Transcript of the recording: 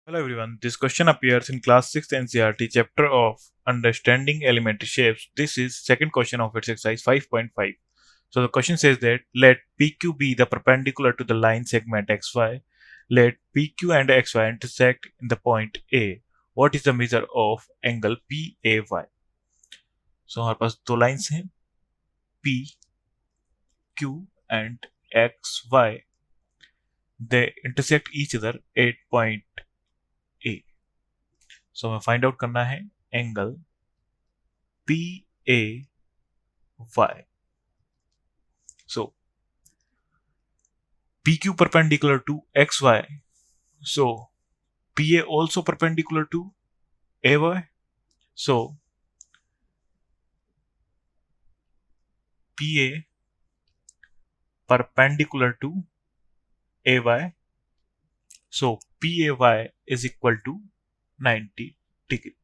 Hello everyone, this question appears in class 6th NCERT chapter of Understanding Elementary Shapes. This is second question of its exercise 5.5. So the question says that let PQ be the perpendicular to the line segment XY. Let PQ and XY intersect in the point A. What is the measure of angle PAY? So हमारे पास दो lines हैं PQ and XY. They intersect each other at point A. So हमें find out करना है angle PAY. So PQ perpendicular to XY. So PA also perpendicular to AY. So PA perpendicular to AY. So PAY is equal to 90 degree.